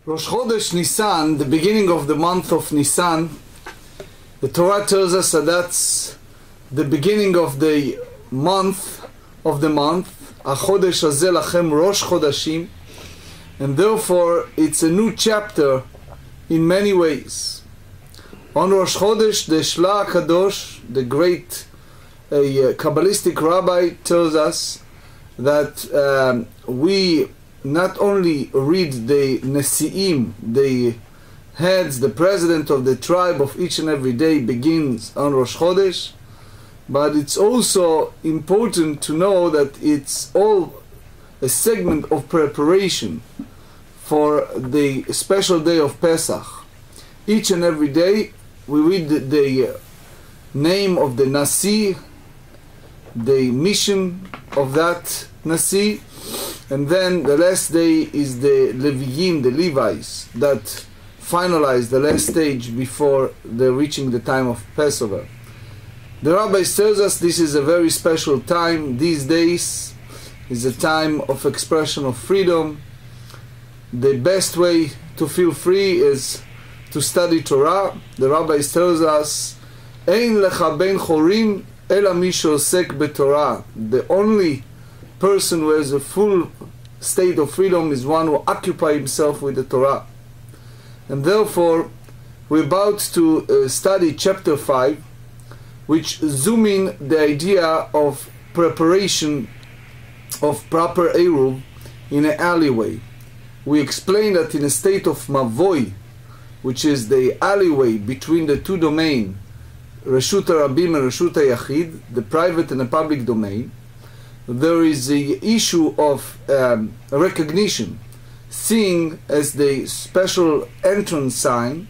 Rosh Chodesh Nisan, the beginning of the month of Nisan, the Torah tells us that that's the beginning of the month HaChodesh Hazeh Lachem Rosh Chodashim, and therefore it's a new chapter in many ways. On Rosh Chodesh, the Shla Kadosh, the great Kabbalistic rabbi, tells us that we not only read the Nesi'im, the heads, the president of the tribe of each and every day begins on Rosh Chodesh, but it's also important to know that it's all a segment of preparation for the special day of Pesach. Each and every day we read the name of the Nasi, the mission of that Nasi, and then the last day is the Leviyim, the Levites, that finalize the last stage before they're reaching the time of Passover. The rabbi tells us this is a very special time. These days is a time of expression of freedom. The best way to feel free is to study Torah. The rabbi tells us, Ein lecha ben chorim ela mi sheosek beTorah. The only person who has a full state of freedom is one who occupies himself with the Torah. And therefore, we're about to study chapter 5, which zoom in the idea of preparation of proper Eruv in an alleyway. We explain that in a state of Mavoi, which is the alleyway between the two domains, Reshut HaRabim and Reshut HaYachid, the private and the public domain, there is the issue of recognition, seeing as the special entrance sign,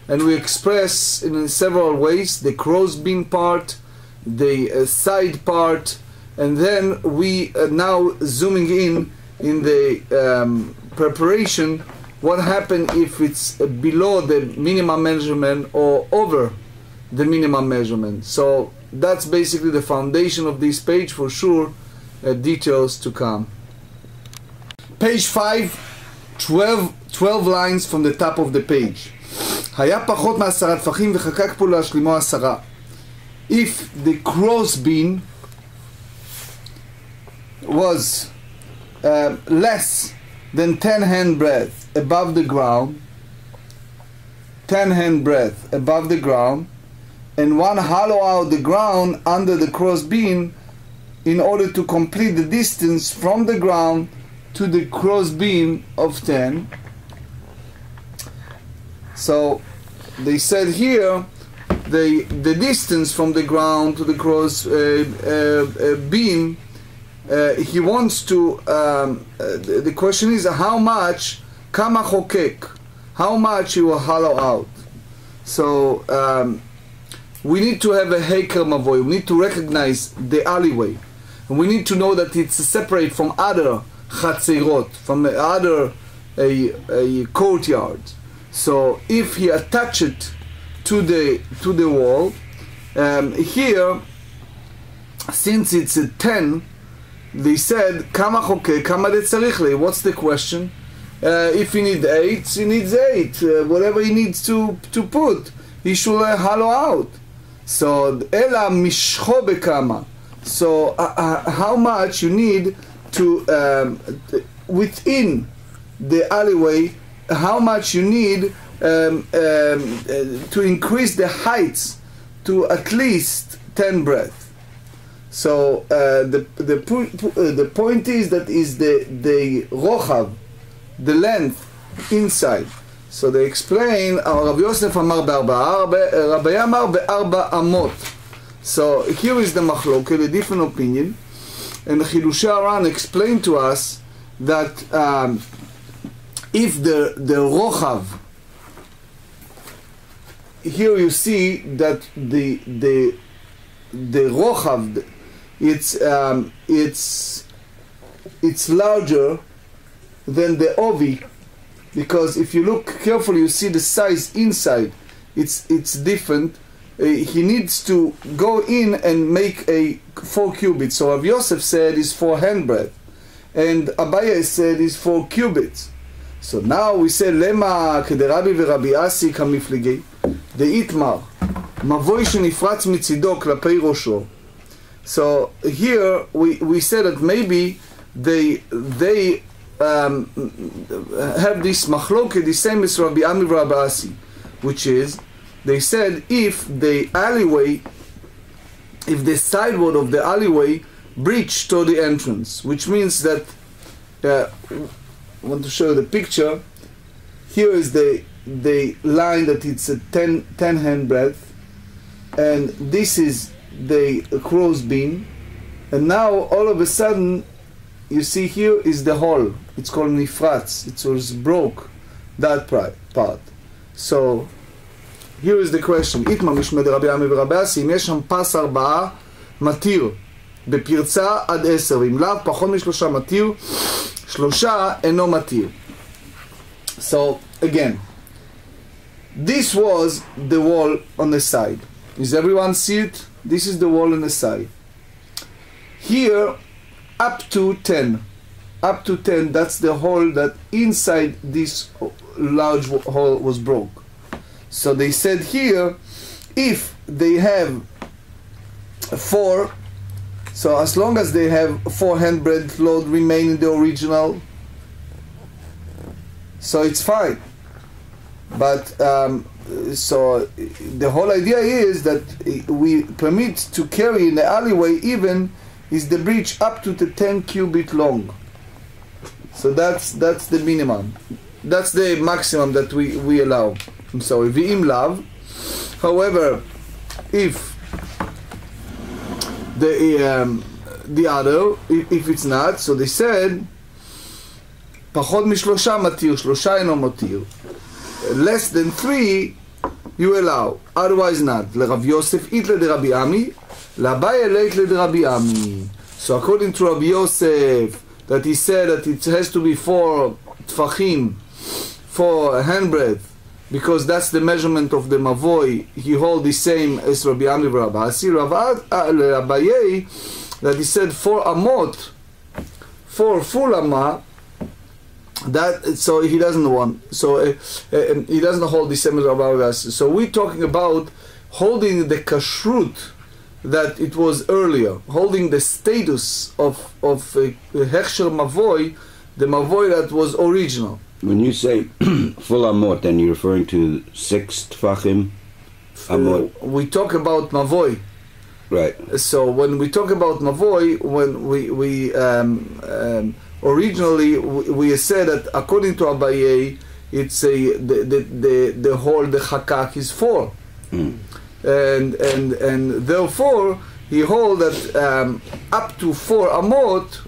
and we express in several ways the crossbeam part, the side part, and then we now zooming in the preparation, what happens if it's below the minimum measurement or over the minimum measurement. So that's basically the foundation of this page, for sure. Details to come. Page 5, 12 lines from the top of the page. If the crossbeam was less than 10 hand breadth above the ground, 10 hand breadth above the ground, and one hollow out the ground under the crossbeam in order to complete the distance from the ground to the crossbeam of 10. So they said here the distance from the ground to the cross beam, he wants to the question is how much kama chokek, how much he will hollow out. So we need to have a heiker mavoy, we need to recognize the alleyway, and we need to know that it's separate from other chatzerot, from other courtyard. So if he attach it to the wall, here, since it's a 10, they said kama choke, kama de tzarich le. What's the question? If he needs 8, he needs 8. Whatever he needs to put, he should hollow out. So ela mishcho bekama. So how much you need to within the alleyway, how much you need to increase the heights to at least 10 breadth. So the point is that is the rochav, the length inside. So they explain, Rav Yosef amar be'arba, Rabbi amar be'arba amot. So here is the machloket, a different opinion, and the Chidushei Aran explained to us that if the rochav, here you see that the rochav, it's larger than the ovi, because if you look carefully, you see the size inside. It's different. He needs to go in and make a 4 cubits. So Rav Yosef said is 4 hand breadth, and Abaye said is 4 cubits. So now we say Lema כדרבי ורבי אסי כמפלגי דאיתמר מבוי שנפרץ מצידו כלפי ראשו. So here we say that maybe they have this machloket the same as Rabbi Ami Rabbi Asi, which is they said if the sidewall of the alleyway breached to the entrance, which means that I want to show you the picture. Here is the line that it's a 10 hand breadth, and this is the crow's beam, and now all of a sudden you see here is the hole. It's called nifratz. It was broke, that part. So here is the question: Itma mishmed Rabbi Ami v'Rabbi Asi, אם יש שם פס 4 מתיר בפרצה עד 10, ואם לאו פחות מ3 מתיר, 3 אינו מתיר. So again, this was the wall on the side. Does everyone see it? This is the wall on the side. Here, up to 10, that's the hole that inside this large hole was broke. So they said here, if they have 4, so as long as they have 4 handbreadth load remain in the original, so it's fine. But so the whole idea is that we permit to carry in the alleyway even is the breach up to the 10 cubit long. So that's the minimum. That's the maximum that we allow. I'm sorry, v'im lav. However, if the other, if it's not, so they said פחות מ3 מתיר, 3 אינו מתיר. Less than 3 you allow, otherwise not. לרב יוסף איתלה דרבי עמי, לאביי לית לדרבי עמי. So according to Rabbi Yosef, that he said that it has to be 4 tfachim, 4 handbreadth, because that's the measurement of the mavoi, he hold the same as Rabbi Ami Rabbi Asi. Rabbi that he said 4 amot, 4 full amma, that so he doesn't want, so he doesn't hold the same as Rabbi Asi. So we're talking about holding the kashrut that it was earlier, holding the status of hechsher mavoi, the mavoi that was original. When you say full amot, then you're referring to 6 tfachim amot. We talk about mavoi. Right. So when we talk about mavoi, when we originally we said that according to Abaye, it's the whole the chakak is 4, and therefore he hold that up to 4 amot.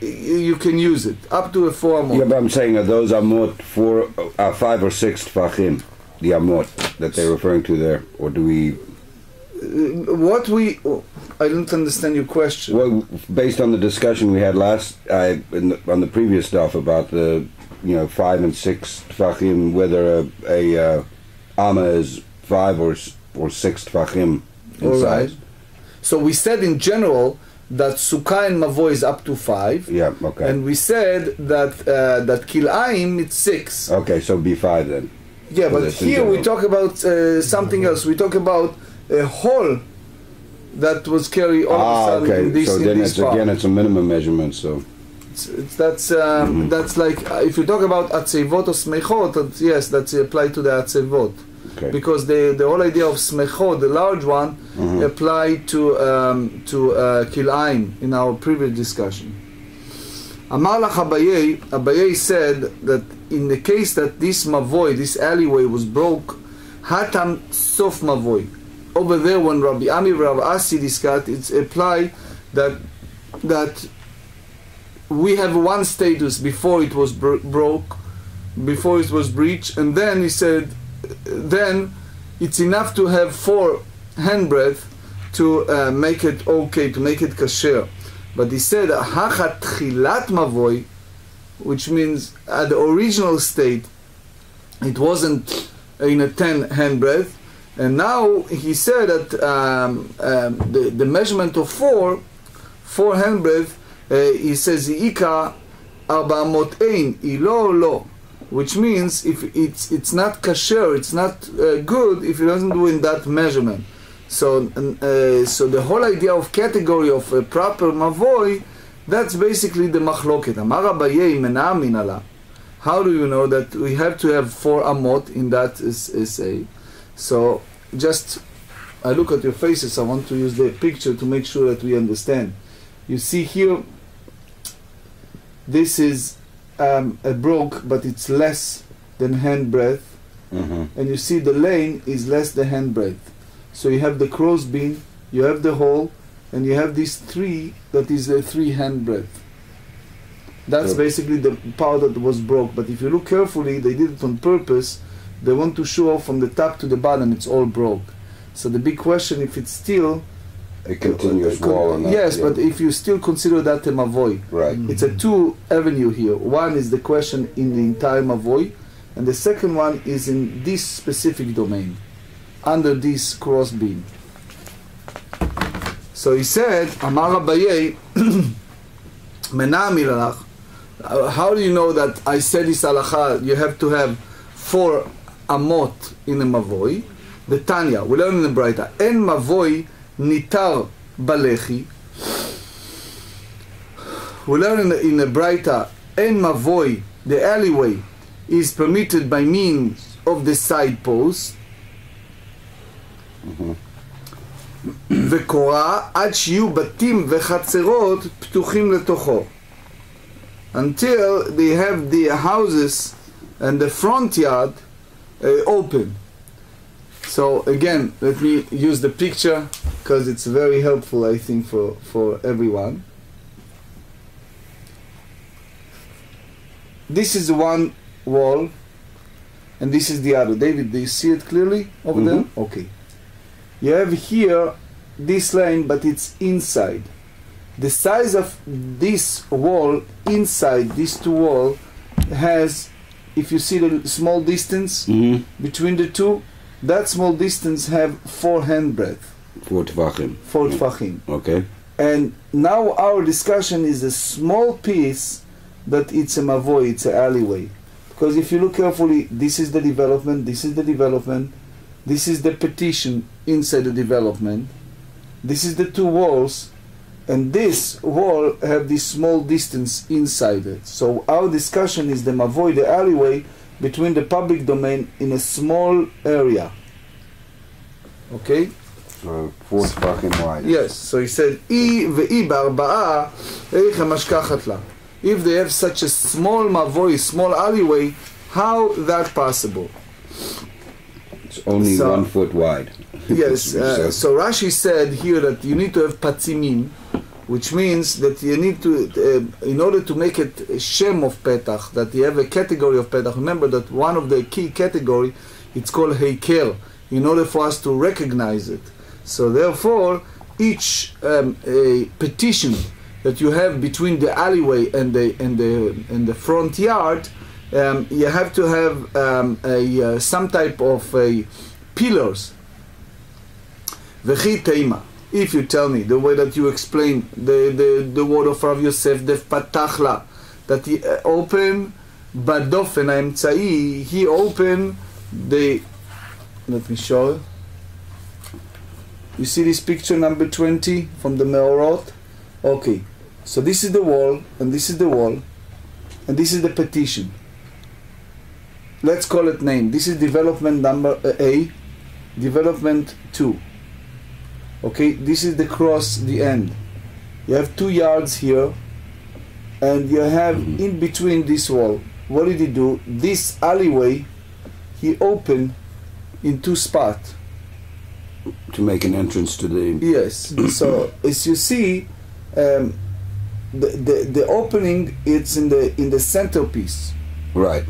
You can use it up to a 4 amot. Yeah, but I'm saying are those amot 5 or 6 tfachim, the amot that they're referring to there, or do we? I don't understand your question. Well, based on the discussion we had on the previous stuff about the 5 and 6 tfachim, whether a amma is 5 or 6 tfachim in size. Right. So we said in general that sukkah and mavoi is up to 5. Yeah, okay. And we said that kilaim it's 6. Okay, so be 5 then. Yeah, so but here we talk about something else. We talk about a hole that was carried all of a sudden okay. in this. So then it's a minimum measurement. So that's like if you talk about atzevot or smechot, yes, that's applied to the atzevot. Okay. Because the whole idea of smechot, the large one, applied to kilaim in our previous discussion. Amar lach Abaye said that in the case that this mavoi, this alleyway was broke, hatam sof mavoi. Over there, when Rabbi Ami Rabbi Asi discussed, it's applied that we have one status before it was broke, before it was breached, and then he said, then it's enough to have 4 handbreadth to make it okay, to make it kasher. But he said hachat chilat mavoi, which means at the original state it wasn't in a 10 handbreadth, and now he said that the measurement of 4 handbreadth, he says ika 400 ein, ilo or lo, which means if it's not kasher, it's not good if it doesn't do in that measurement. So the whole idea of category of a proper mavoi, that's basically the machloket. Amar Abaye mena min ala. How do you know that we have to have 4 amot in that essay? So just, I look at your faces, I want to use the picture to make sure that we understand. You see here, this is a broke, but it's less than hand breadth. And you see the lane is less than hand breadth. So you have the cross beam, you have the hole, and you have these 3, that is a 3 hand breadth. That's basically the part that was broke. But if you look carefully, they did it on purpose. They want to show off from the top to the bottom, it's all broke. So the big question, if it's still a continuous wall or not. Yes, but if you still consider that a mavoi. Right. It's a 2 avenue here. One is the question in the entire mavoi, and the second one is in this specific domain, under this cross beam. So he said, Amar Abaye, Mena milalach. How do you know that I said this halacha? You have to have 4 amot in a mavoi. The Tanya, we learn in the Braita, En mavoi nitar balechi. We learn in the Braita, En mavoi, the alleyway, is permitted by means of the side post. וקורה עד שיהיו בתים וחצרות פתוחים לתוכו. Until they have the houses and the front yard open. So again, let me use the picture because it's very helpful, I think, for everyone. This is one wall and this is the other. David, do you see it clearly over there? Okay. You have here this lane, but it's inside. The size of this wall inside these 2 walls has, if you see the small distance between the 2, that small distance have 4 hand breadth. 4 tefachim. 4 tefachim. Okay. And now our discussion is a small piece that it's a mavoi, it's an alleyway. Because if you look carefully, this is the development, this is the development, this is the petition inside the development, this is the 2 walls, and this wall have this small distance inside it. So our discussion is the mavoi, the alleyway, between the public domain in a small area. Okay? So 4 tefachim wide. Yes, so he said, Ve'i ba'arba'a eich mashkachat la. If they have such a small mavoi, small alleyway, how that possible? It's only 1 foot wide. Yes, so Rashi said here that you need to have patzimim, which means that you need to, in order to make it a shem of petach, that you have a category of petach. Remember that one of the key category, it's called heikel, in order for us to recognize it. So therefore, each petition that you have between the alleyway and the front yard, you have to have some type of pillars. V'chi teima. If you tell me the way that you explain the word of Rav Yosef, the patachla, that he opened badofen ha'emtzai, he opened the. Let me show you. You see this picture number 20 from the Meorot? Okay, so this is the wall, and this is the wall, and this is the petition. Let's call it name. This is development number A, development 2. Okay, this is the cross, the end. You have 2 yards here, and you have in between this wall. What did he do? This alleyway, he opened in 2 spots. To make an entrance to the... Yes, so as you see, the opening, it's in the centerpiece. Right.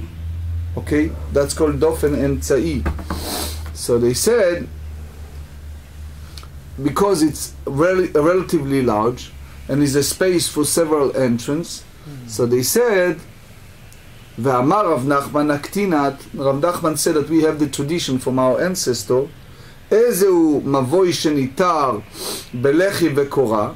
Okay, that's called dofen emtzai. So they said, because it's relatively large and is a space for several entrances, so they said, Ve'amar Rav Nachman aktinat, Rav Nachman said that we have the tradition from our ancestor, Ezeu mavoi shenitar belechi vekora,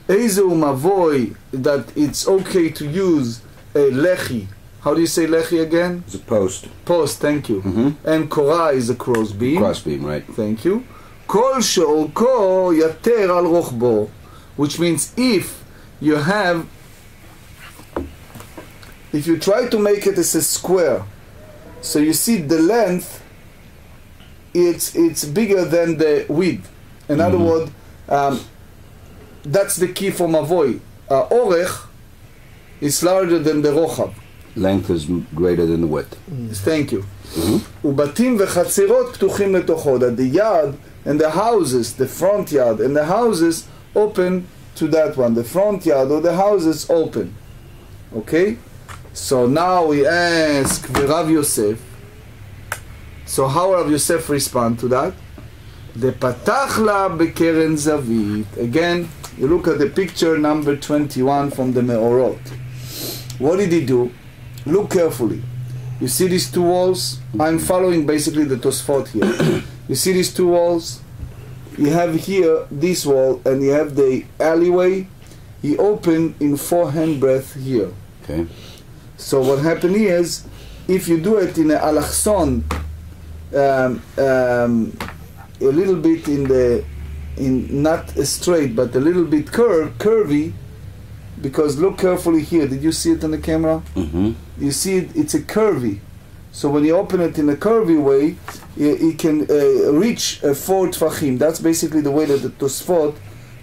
Ezeu mavoi that it's okay to use lechi. How do you say lechi again? It's a post. Post, thank you. And korah is a crossbeam. Crossbeam, right. Thank you. Kol she'orko yater al rochbo, which means if you try to make it as a square, so you see the length, it's bigger than the width. In other words, that's the key for mavoi. Orech is larger than the rochav. Length is greater than the width. Thank you. Ubatim v'chatzirot ptuchim letocho. That the yard and the houses, the front yard and the houses open to that one. The front yard or the houses open. Okay? So now we ask Rav Yosef. So how Rav Yosef respond to that? The patach la bekeren zavit. Again, you look at the picture number 21 from the Meorot. What did he do? Look carefully. You see these two walls? I'm following basically the Tosfot here. You see these two walls? You have here this wall and you have the alleyway. He opened in 4 handbreadth here. Okay. So what happened is, if you do it in a alachson, a little bit in not straight but a little bit curvy, because look carefully here. Did you see it on the camera? You see it, it's a curvy. So when you open it in a curvy way, it can reach 4 tfachim. That's basically the way that the Tosfot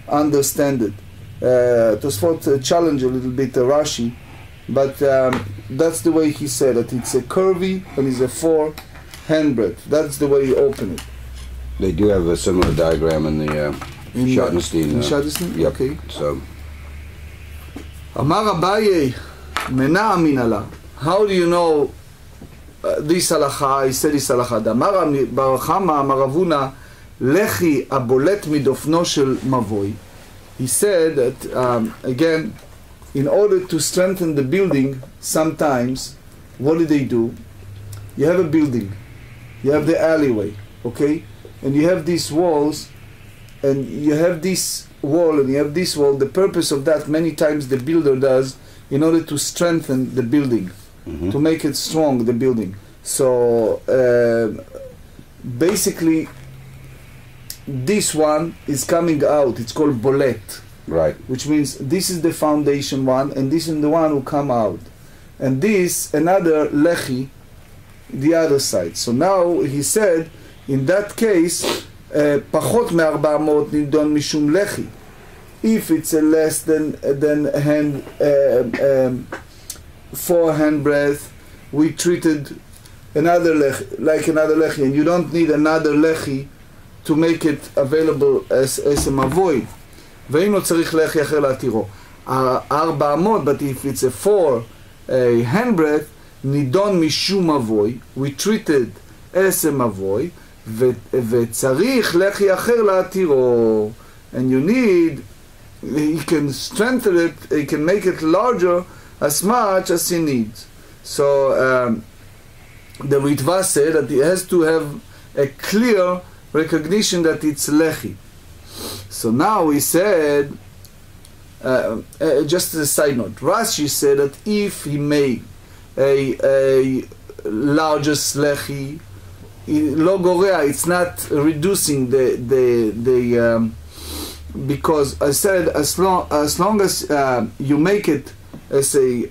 understand it. Tosfot challenge a little bit Rashi, but that's the way he said it. It's a curvy and it's a 4 handbreadth. That's the way you open it. They do have a similar diagram in the Schottenstein. In Schottenstein? Yep. Okay. So. Amar Abaye, mena aminala. How do you know this halacha? He said this halacha. Amar Barachama Amar Avuna lechi abolet midofno shel mavoi. He said that again, in order to strengthen the building, sometimes what do they do? You have a building, you have the alleyway, okay, and you have these walls, and you have this wall and you have this wall. The purpose of that many times the builder does in order to strengthen the building, to make it strong, the building. So basically this one is coming out. It's called bolet, right, which means this is the foundation one and this is the one who come out, and this another lechi the other side. So now he said in that case pachot מ-400 נידון משום לחי. If it's a less than hand 4 handbreadth, we treated another lechi like another lechi, and you don't need another lechi to make it available as a mavoi. ואם לא צריך לחי אחר להתירו 400, but if it's a 4 handbreadth, נידון משום מבוי, we treated as a מבוי, וצריך לחי אחר להתירו, and you need, he can strengthen it, he can make it larger as much as he needs. So the Ritva said that he has to have a clear recognition that it's lechi. So now he said, just as a side note, Rashi said that if he made a largest lechi, lo gorea, it's not reducing the because I said as long as you make it as a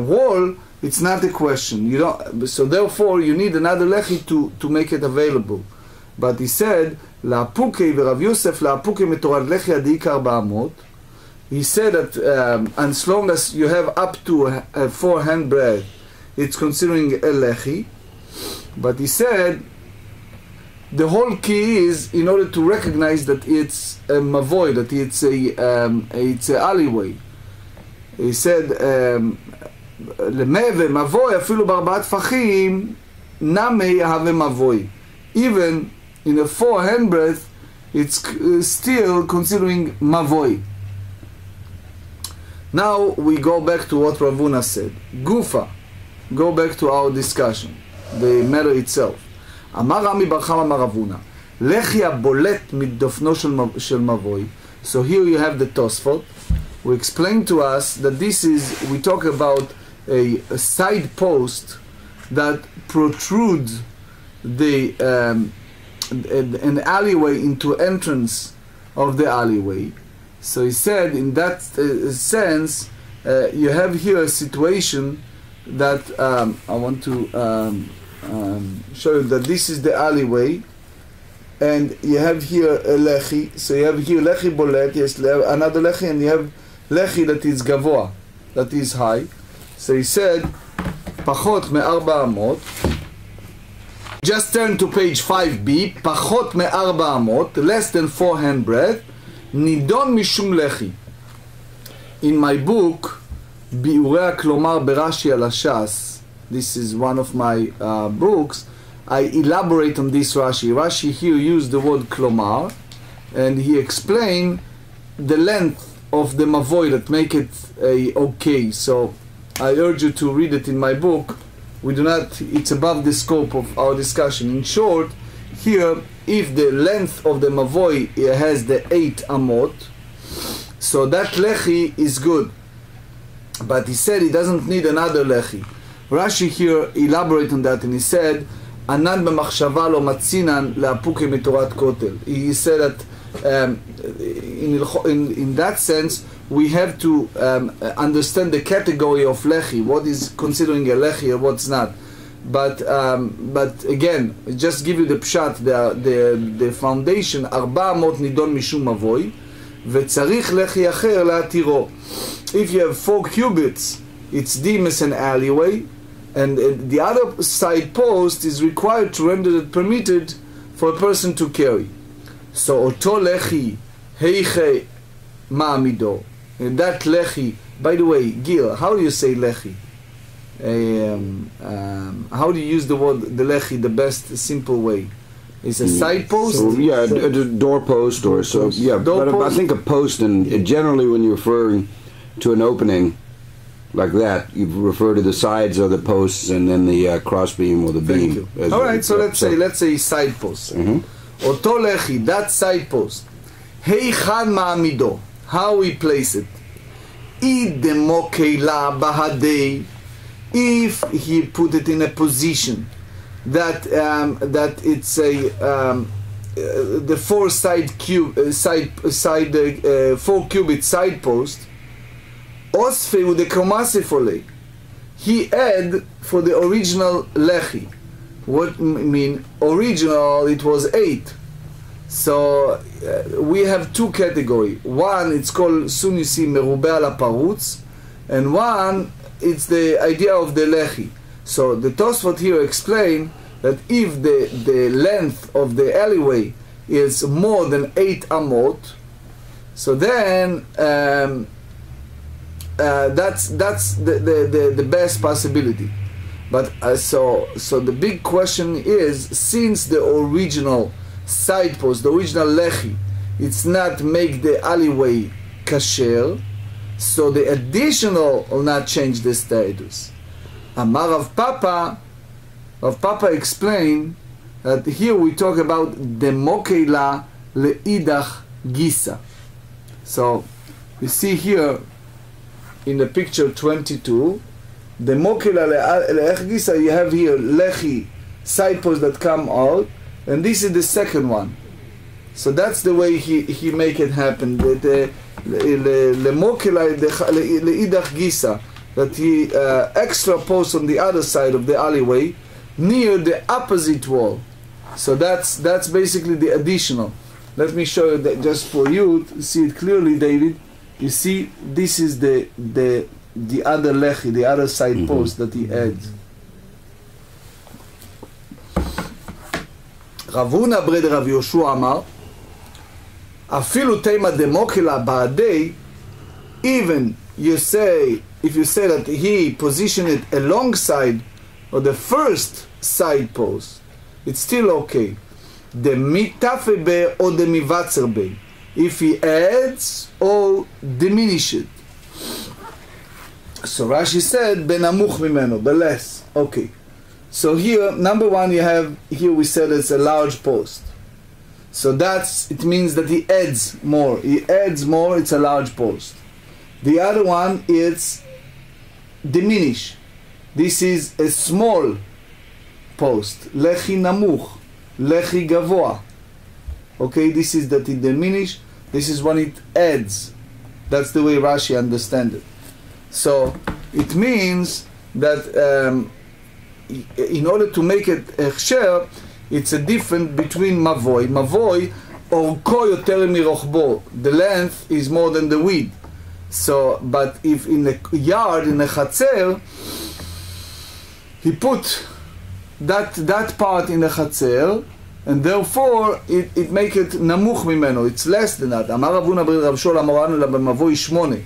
wall, it's not a question. You don't. So therefore, you need another lechi to make it available. But he said la'apukei v'Rav Yosef la'apukei metorat lechi adi 400. He said that as long as you have up to a 4 handbreadth, it's considering a lechi. But he said the whole key is in order to recognize that it's a mavoi, that it's a alleyway. He said למה ומבוי אפילו ב4 טפחים נמי יהווה מבוי. Even in a 4 handbreadth, it's still considering mavoi. Now we go back to what Ravuna said. Gufa, go back to our discussion, the matter itself. אמר רמי בר חמא אמר רבונה, לחי הבולט מדופנו של מבוי. So here you have the Tosfot. who explained to us that this is, we talk about a side post that protrudes an alleyway into entrance of the alleyway. So he said, in that sense, you have here a situation that I want to show you that this is the alleyway, and you have here a lechi. So you have here lechi bolet, yes, another lechi, and you have lechi that is gavoa, that is high. So he said, pachot me'arba amot. Just turn to page 5b. Pachot me'arba amot, less than 4 handbreadth. Nidon mishum lechi. In my book, ביאורי הכלומר ברש"י על הש"ס, this is one of my books, I elaborate on this Rashi. Rashi here used the word klomar, and he explained the length of the mavoi that make it okay. So I urge you to read it in my book. We do not, it's above the scope of our discussion. In short, here, if the length of the mavoi has the 8 amot, so that lechi is good. But he said he doesn't need another lechi. Rashi here elaborate on that, and he said, "Anan b'machshava lo matzinan le'apuke mitorat kotel." He said that in that sense we have to understand the category of lechi, what is considering a lechi and what's not. But again, just give you the pshat, the foundation. 400 nidon mishum mavoi, vetzarich lechi acher le'atiro. If you have 4 cubits, it's deemed as an alleyway, and the other side post is required to render it permitted for a person to carry. So oto lechi heiche ma'amido. And that lechi, by the way, Gil, how do you say lechi? How do you use the word the lechi the best simple way? It's a side post? So, yeah, a door post or so. Yeah, but I think a post, and generally when you're referring to an opening like that, you refer to the sides of the posts and then the cross beam or the beam. All right, so let's say side post. Oto lechi, that side post. Heichan ma'amido, how we place it. Idemo keila bahadei, if he put it in a position that it's a the 4 4-cubit side post. Osfeu de komasifole, he add for the original lechi. What mean original? It was 8. So we have 2 category. One, it's called soon you see merube ala parutz, and one, it's the idea of the lechi. So the Tosfot here explain that if the length of the alleyway is more than 8 amot, so then that's the best possibility. But so the big question is, since the original side post, the original lechi, it's not make the alleyway kasher, so the additional will not change the status. Amar Rav Papa explained that here we talk about the mokeila leidach gisa. So you see here in the picture 22, the mokeila leidach gisa, you have here lechi side posts that come out, and this is the second one. So that's the way he make it happen. The mokeila leidach gisa, that he extra posts on the other side of the alleyway near the opposite wall. So that's basically the additional. Let me show you that just for you to see it clearly, David. You see, this is the other lechi, the other side post that he adds. Rav Huna bred Rav Yoshua Amar, afilu tema demokela ba'adei, even if you say that he positioned it alongside or the first side post, it's still okay. The mitafebe or the mivatzerbe, if he adds or diminishes. So Rashi said benamuch mimeno, the less. Okay. So here, number one, you have here we said it's a large post. So it means that he adds more. He adds more. It's a large post. The other one is diminish. This is a small post. Lechi namuch, lechi gavoa. Okay, this is that it diminish. This is when it adds. That's the way Rashi understands it. So it means that in order to make it hechsher, it's a difference between mavoi. Mavoi orko yoter mirochbo. The length is more than the width. So, but if in a yard, in a chatzer, he put that part in the chatzer, and therefore it make it namuch mimeno. It's less than that. אמר רב הונא בן רב שולה אמרנו לה במבוי 8,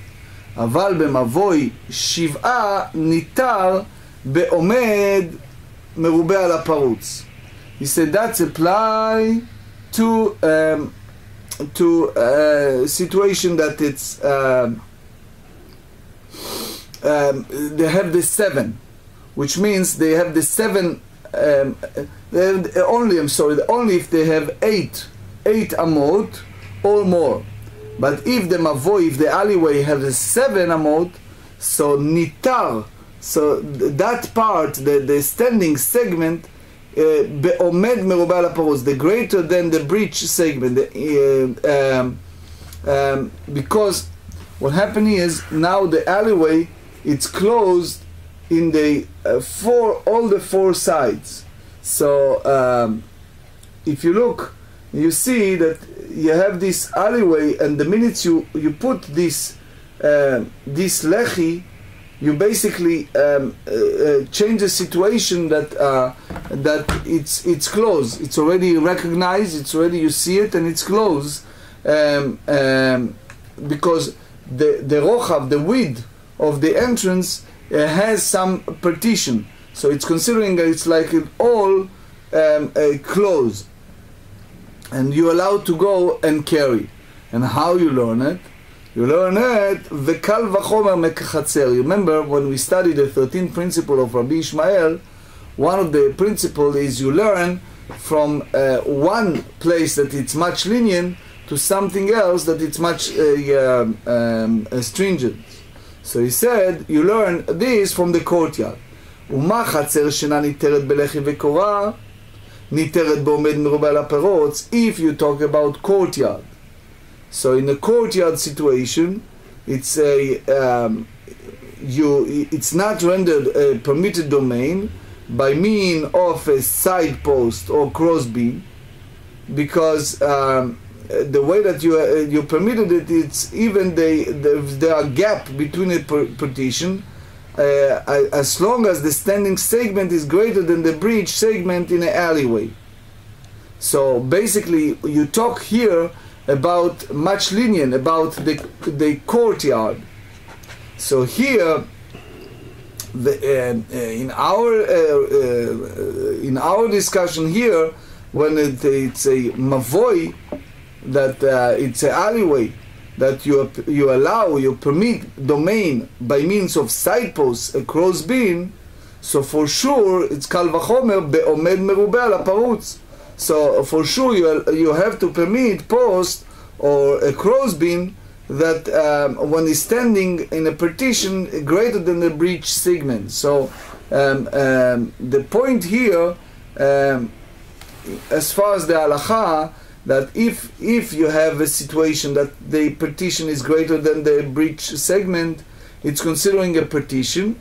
אבל במבוי 7 ניתר בעומד מרובה על הפרוץ. He said that's apply to situation that it's they have the 7, which means they have the 7 only if they have 8 amot or more. But if the mavoi, if the alleyway has 7 amot, so nitar, so that part, the standing segment, be'omed merubah al haparos, the greater than the breach segment, because what happened is now the alleyway, it's closed in the all the 4 sides. So if you look, you see that you have this alleyway, and the minute you put this lechi, you basically change the situation that it's closed. It's already recognized. It's already, you see it, and it's closed because the rochav, the width of the entrance has some partition. So it's considering that it's like it all closed, and you're allowed to go and carry. And how you learn it? You learn it v'kal v'chomer mekachatzer. Remember when we studied the 13th principle of Rabbi Ishmael, one of the principles is you learn from one place that it's much lenient to something else that it's much stringent. So he said you learn this from the courtyard. ומה חצר שינה ניתרת בלחי וקורה, ניתרת בעומד מרובה על הפירות, if you talk about courtyard. So in a courtyard situation, it's it's not rendered a permitted domain by means of a side post or crossbeam, because the way that you permitted it, it's even there are gap between a partition, as long as the standing segment is greater than the breach segment in an alleyway. So basically, you talk here about much lenient, about the courtyard. So here, in our discussion here, when it's a mavoi, that it's an alleyway, that you permit domain by means of side posts, a crossbeam, so for sure it's kal vachomer be'omed merubah al haparutz. So for sure you have to permit post or a crossbeam that when it's standing in a partition greater than the breach segment. So the point here, as far as the halacha, that if you have a situation that the partition is greater than the breach segment, it's considering a partition,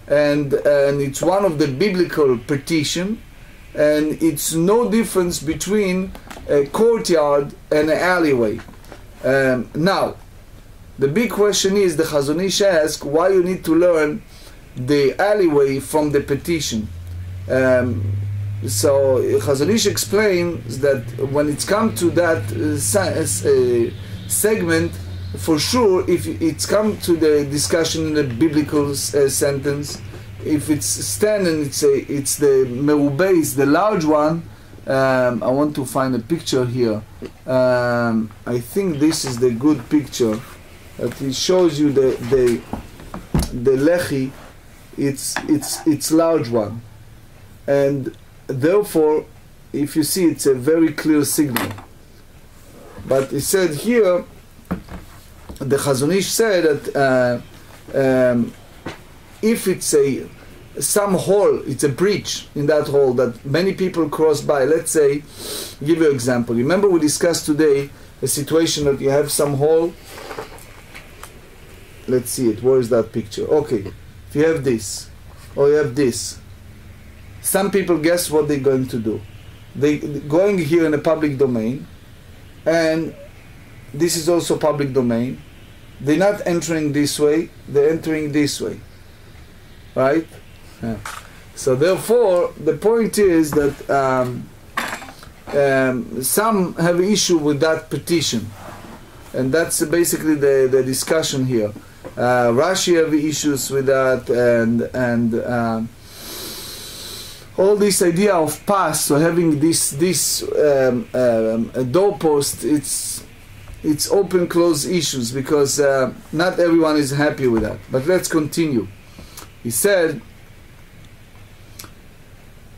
and it's one of the biblical partition, and it's no difference between a courtyard and an alleyway. Now, the big question is, the Chazon Ish asks, why you need to learn the alleyway from the partition. So Chazon Ish explains that when it's come to that segment, for sure, if it's come to the discussion in the biblical sentence, if it's standing, it's the merubah, it's the large one. I want to find a picture here. I think this is the good picture. That it shows you the lechi. It's large one, and therefore, if you see, it's a very clear signal. But it said here the Chazon Ish said that if it's some hole, it's a breach in that hole that many people cross by. Let's say, give you an example. Remember we discussed today a situation that you have some hole. Let's see it. Where is that picture? Okay, if you have this, or you have this, some people guess what they're going to do. They're going here in a public domain, and this is also public domain. They're not entering this way, they're entering this way. Right? Yeah. So therefore, the point is that some have issue with that petition. And that's basically the discussion here. Rashi have issues with that, and all this idea of pass, so having this doorpost, it's open close issues, because not everyone is happy with that. But let's continue. He said,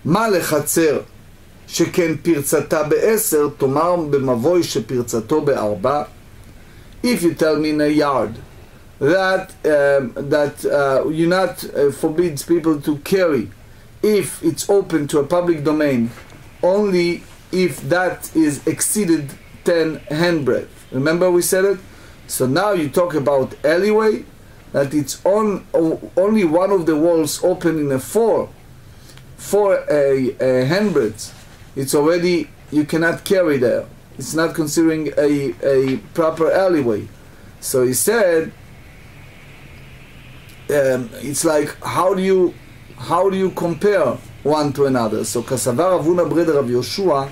מה לחצר שכן פרצתה ב10 תאמר במבוי שפרצתו ב4. If you tell me in a yard that you not forbids people to carry if it's open to a public domain, only if that is exceeded 10 handbreadth. Remember we said it? So now you talk about alleyway, that it's only one of the walls open in a 4 handbreadths. It's already, you cannot carry there. It's not considering a proper alleyway. So he said, it's like, how do you compare one to another? So Kasavar Avuna Breder Rav Yoshua,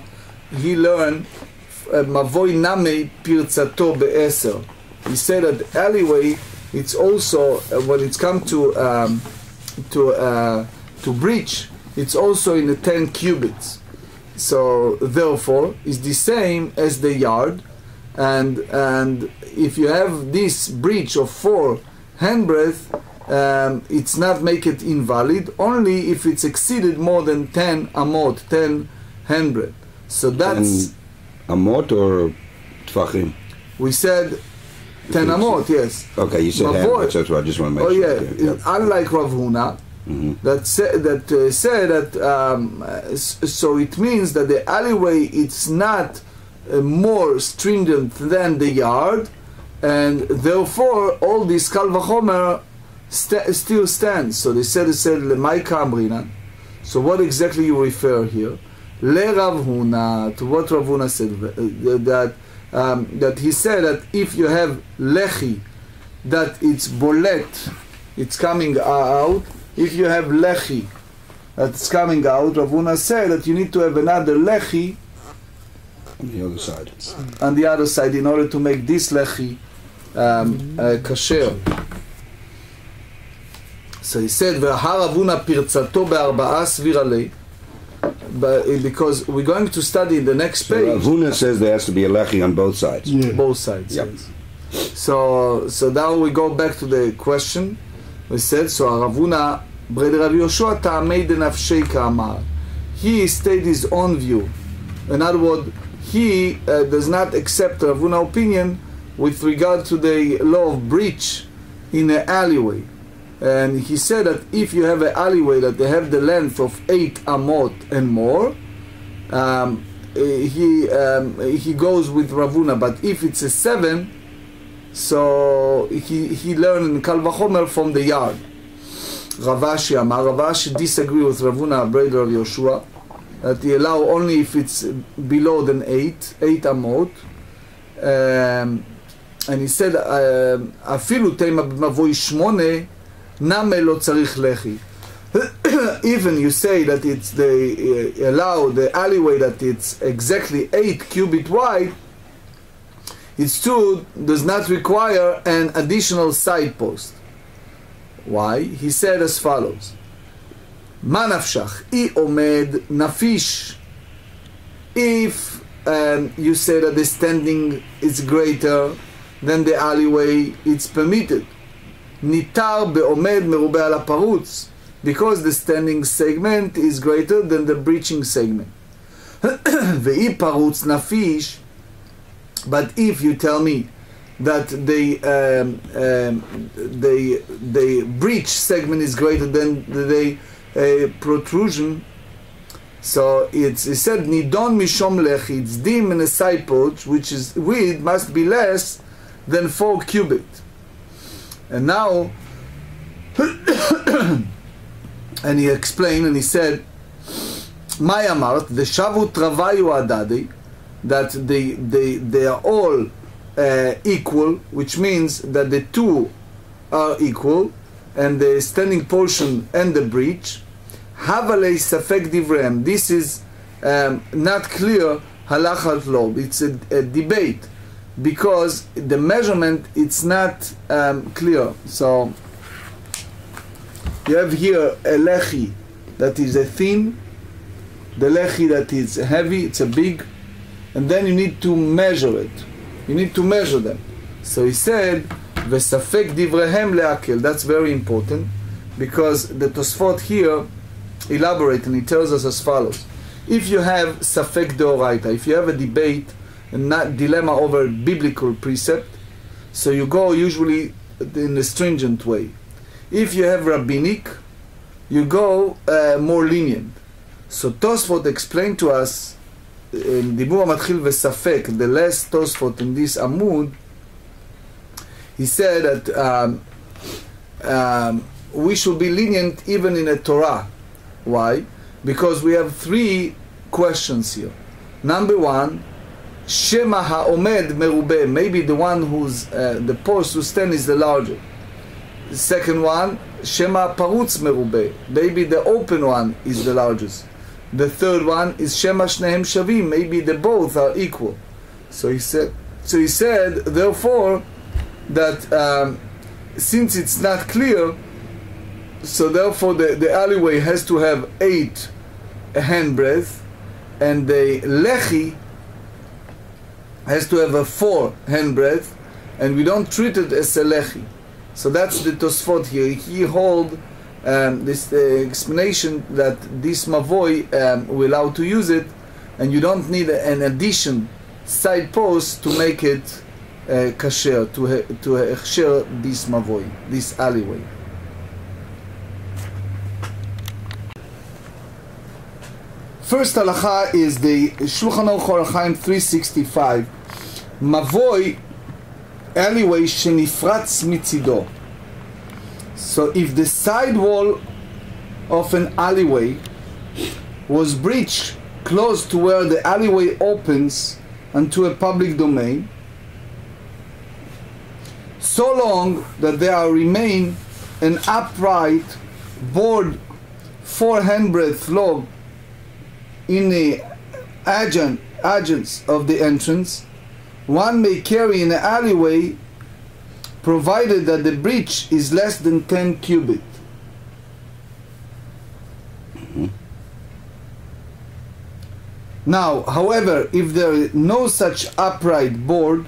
he learned Mavoi Name Pirzato Be'eser. He said that alleyway, it's also when it's come to breach, it's also in the 10 cubits. So therefore, it's the same as the yard, and if you have this breach of 4 handbreadth, it's not make it invalid, only if it's exceeded more than 10 amot, 10 handbreadth. So that's 10 amot or tfachim? We said 10 amot, yes. Okay, you said handbreadth, that's what I just want to make sure. Oh yeah, yeah. Unlike Rav Huna, that said that so it means that the alleyway, it's not more stringent than the yard, and therefore all this kal vachomer still stands. So they said lemay kamrina. So what exactly you refer here? Le Rav Huna, to what Rav Huna said, that he said that if you have lechi, that it's bolet, it's coming out. If you have lechi that's coming out, Rav Huna said that you need to have another lechi on the other side. On the other side, in order to make this lechi kasher. So he said, "V'har Rav Huna pirzato be'arba'a svira lei." Because we're going to study in the next page. Rav Huna says there has to be a lechi on both sides. Yeah. Both sides. Yep. Yes. So now we go back to the question. We said, so Rav Huna Breder Rav Yoshua ta'amei denafshei ka'amar. He stated his own view. In other words, he does not accept Rav Huna's opinion with regard to the law of breach in an alleyway. And he said that if you have an alleyway that they have the length of 8 amot and more, he goes with Rav Huna. But if it's a 7, so he learned in Kal Vachomer from the yard. Ravashi Amar, Ravashi disagree with Rav Huna Breder Rav Yoshua, that he allow only if it's below than 8 amot. And he said, Afilu tema b'mavoi 8, name lo tzarich lechi. Even you say that it's they allow the alleyway that it's exactly 8 cubit wide, it still does not require an additional side post. Why? He said as follows: Ma nafshach, I omed nafish. If you say that the standing is greater than the alleyway, it's permitted. Nitar be'omed merube al aparutz, because the standing segment is greater than the breaching segment. Ve'i parutz nafish. But if you tell me that the breech segment is greater than the protrusion. So it said nidon mishom lechi, it's dim in a side post, which is width must be less than 4 cubit. And now and he explained and he said my amart the shavut travayu adadi, that they are all equal, which means that the two are equal, and the standing portion and the breech. Havalei safek divrehem. This is not clear halachat lo. It's a debate because the measurement it's not clear. So you have here a lechi that is a thin, the lechi that is heavy, it's a big, and then you need to measure it. You need to measure them. So he said, "Vesafek divrehem leakel." That's very important because the Tosfot here elaborate and he tells us as follows: if you have safek deoraita, if you have a debate and not dilemma over biblical precept, so you go usually in a stringent way. If you have rabbinic, you go more lenient. So Tosfot explained to us in Dibur Matchil Vesafek, the last Tosfot in this Amud, he said that we should be lenient even in a Torah. Why? Because we have 3 questions here. Number 1, Shema ha'omed merubeh, maybe the one who's the post who stand is the larger. The second one, Shema parutz merubeh, maybe the open one is the largest. The third one is Shema shnehem shavim, maybe they both are equal. So he said therefore that since it's not clear, so therefore the alleyway has to have 8 handbreadth, and the lechi has to have a 4 handbreadth, and we don't treat it as a lechi. So that's the Tosfot here. He hold this explanation that this mavoi we're allowed to use it, and you don't need an addition side post to make it kasher, to hechsher this mavoi, this alleyway. First halacha is the Shulchan Aruch Orach Chaim 365. Mavoi, alleyway shenifratz mitzido. So if the side wall of an alleyway was breached close to where the alleyway opens onto a public domain, so long that there remain an upright board 4 handbreadth long in the adjacent of the entrance, one may carry in the alleyway provided that the breach is less than 10 cubit. Now, however, if there is no such upright board,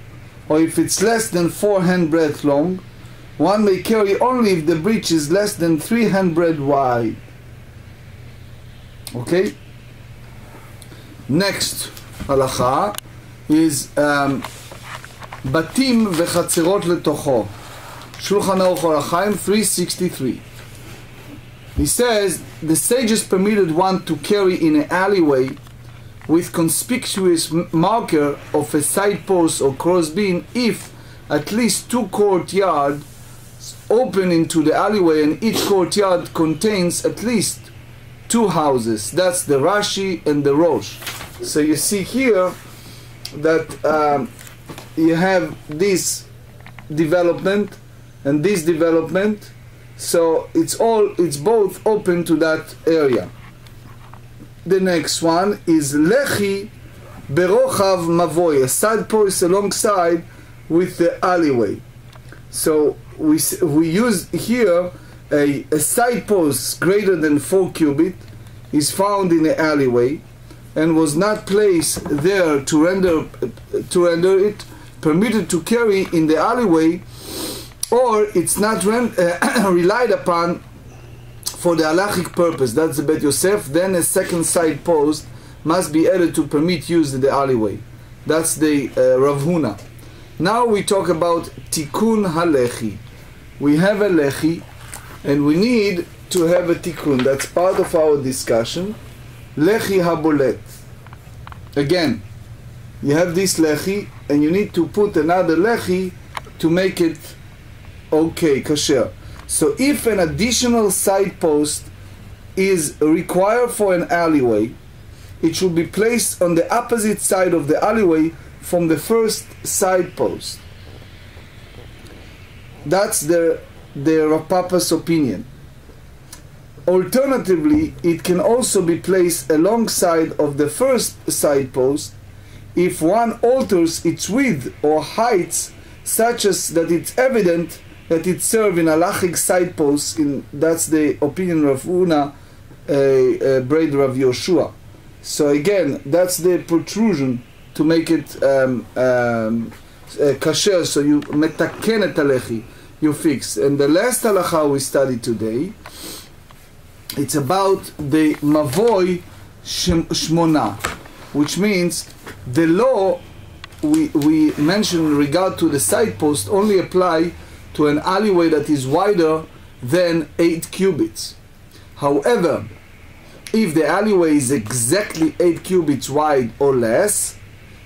or if it's less than 4 handbreadth long, one may carry only if the breach is less than 3 handbreadth wide. Okay? Next halacha is Batim v'chatzerot letocho. Shulchan Aruch Orach Chaim 363. He says the sages permitted one to carry in an alleyway with conspicuous marker of a side post or crossbeam if at least 2 courtyards open into the alleyway and each courtyard contains at least 2 houses. That's the Rashi and the Rosh. So you see here that you have this development and this development, so it's both open to that area. The next one is lechi berochav mavoi, a side post alongside with the alleyway. So we use here a side post greater than 4 cubit is found in the alleyway and was not placed there to render it permitted to carry in the alleyway, or it's not relied upon for the halachic purpose. That's the Bet Yosef. Then a second side post must be added to permit use in the alleyway. That's the Rav Huna. Now we talk about tikkun halechi. We have a lechi, and we need to have a tikkun. That's part of our discussion. Lechi habolet. Again, you have this lechi, and you need to put another lechi to make it okay, kasher. So if an additional side post is required for an alleyway, it should be placed on the opposite side of the alleyway from the first side post. That's the Rav Papa's opinion. Alternatively, it can also be placed alongside of the first side post if one alters its width or heights such as that it's evident that it serves in halachic side posts. That's the opinion of Una, braid Rav Yoshua. So again, that's the protrusion to make it kasher. So you metaken et halechi, you fix. And the last halacha we studied today, it's about the mavoi shmona, which means the law we mentioned in regard to the side post only apply to an alleyway that is wider than 8 cubits. However, if the alleyway is exactly 8 cubits wide or less,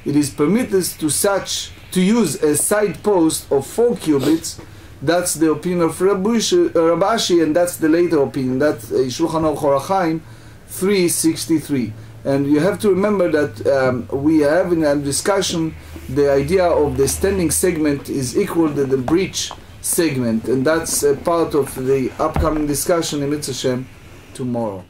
it is permitted to use a side post of 4 cubits. That's the opinion of Rabashi, and that's the later opinion. That's Shulchan Aruch Orach Chaim 363. And you have to remember that we have in our discussion the idea of the standing segment is equal to the breach segment, and that's a part of the upcoming discussion in Mitzvah Shem tomorrow.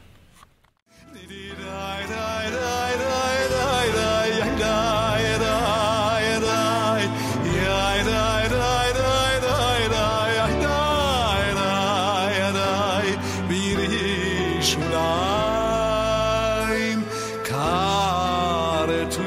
Karetu